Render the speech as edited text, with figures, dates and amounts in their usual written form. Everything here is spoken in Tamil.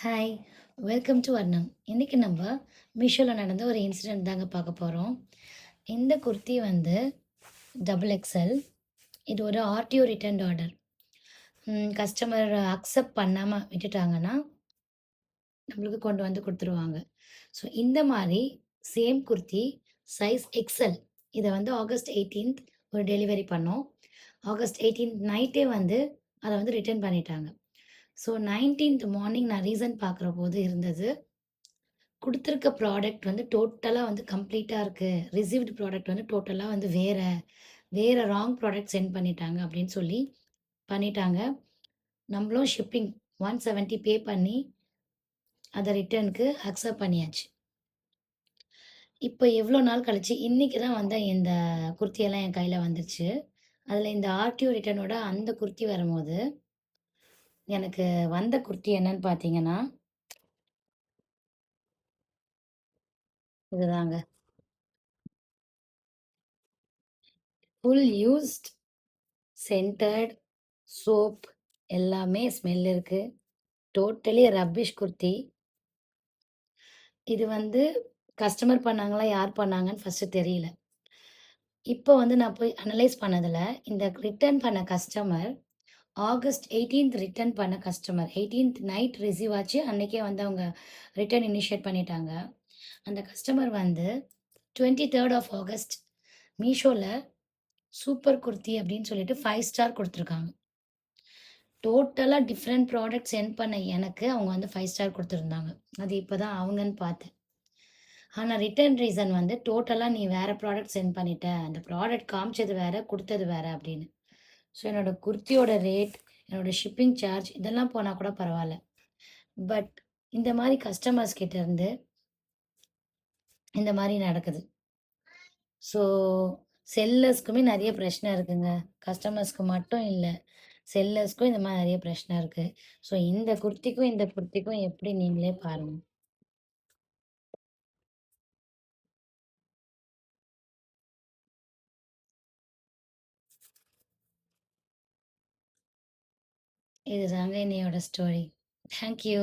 ஹாய்! Welcome to அர்ணம். இன்னைக்கு நம்ப மீஷோல நடந்த ஒரு இன்சிடென்ட் தாங்க பார்க்க போறோம். இந்த குர்த்தி வந்து டபுள் எக்ஸ்எல். இது ஒரு RTO returned order. Customer accept பண்ணாம விட்டுட்டாங்கன்னா, நம்மளுக்கு கொண்டு வந்து குடுத்துருவாங்க. ஸோ இந்த மாரி சேம் குர்த்தி சைஸ் எக்ஸ்எல். இத வந்து ஆகஸ்ட் 18த் ஒரு டெலிவரி பண்ணோம். ஆகஸ்ட் 18த் நைட்டே வந்து அத வந்து ரிட்டர்ன் பண்ணிட்டாங்க. ஸோ 19த் மார்னிங் நான் ரீசன் பார்க்குறபோது இருந்தது. குடுத்திருக்க ப்ராடக்ட் வந்து டோட்டலா வந்து கம்ப்ளீட்டா இருக்கு. ரிசீவ்ட் ப்ராடக்ட் வந்து டோட்டலா வந்து வேற, வேற ராங் ப்ராடக்ட் சென்ட் பண்ணிட்டாங்க அப்படின்னு சொல்லி பண்ணிட்டாங்க. நம்மளும் ஷிப்பிங் 170 பே பண்ணி அத ரிட்டர்னுக்கு அக்செப்ட் பண்ணியாச்சு. இப்ப எவ்வளோ நாள் கழிச்சு இன்னைக்கு தான் வந்து இந்த குர்த்தியெல்லாம் என் கையில வந்துச்சு. அதுல இந்த ஆர்டிஓ ரிட்டர்னோட அந்த குர்த்தி வரும்போது, எனக்கு வந்த குர்த்தி என்னன்னு பார்த்தீங்கன்னா, இதுதாங்க. ஃபுல் யூஸ்ட், சென்டர்ட், சோப் எல்லாமே ஸ்மெல் இருக்கு. Totally rubbish kurti. இது வந்து கஸ்டமர் பண்ணாங்களா? யார் பண்ணாங்கன்னு ஃபர்ஸ்ட்டு தெரியல. இப்போ வந்து நான் போய் அனலைஸ் பண்ணதுல, இந்த ரிட்டர்ன் பண்ண கஸ்டமர் ஆகஸ்ட் 18த் ரிட்டர்ன் பண்ண கஸ்டமர். 18த் நைட் ரிசீவ் ஆச்சு. அன்னைக்கே வந்து அவங்க ரிட்டர்ன் இனிஷியேட் பண்ணிட்டாங்க. அந்த கஸ்டமர் வந்து 23 ஆஃப் ஆகஸ்ட் மீஷோல சூப்பர் குர்த்தி அப்படின்னு சொல்லிட்டு 5 ஸ்டார் குடுத்துருக்காங்க. டோட்டலா டிஃபரெண்ட் ப்ராடக்ட் சென்ட் பண்ண எனக்கு அவங்க வந்து 5 ஸ்டார் குடுத்துருந்தாங்க. அது இப்ப தான் அவங்கன்னு பார்த்தேன். ஆனா ரிட்டர்ன் ரீசன் வந்து டோட்டலா நீ வேற ப்ராடக்ட் சென்ட் பண்ணிட்ட. அந்த ப்ராடக்ட் காமிச்சது வேற, குடுத்தது வேற அப்படின்னு. ஸோ என்னோட குர்த்தியோட ரேட், என்னோட ஷிப்பிங் சார்ஜ் இதெல்லாம் போனா கூட பரவால்ல. பட் இந்த மாரி கஸ்டமர்ஸ் கிட்ட இருந்து இந்த மாரி நடக்குது. ஸோ செல்லர்ஸ்க்குமே நெறைய பிரச்சனை இருக்குங்க. கஸ்டமர்ஸ்க்கு மட்டும் இல்ல. செல்லர்ஸ்க்கும் இந்த மாரி நெறைய பிரச்சனை இருக்கு. ஸோ இந்த குர்த்திக்கும், இந்த குர்த்திக்கும் எப்படி நீங்களே பாருங்க. இதுதாங்க என்னையோட ஸ்டோரி. Thank you.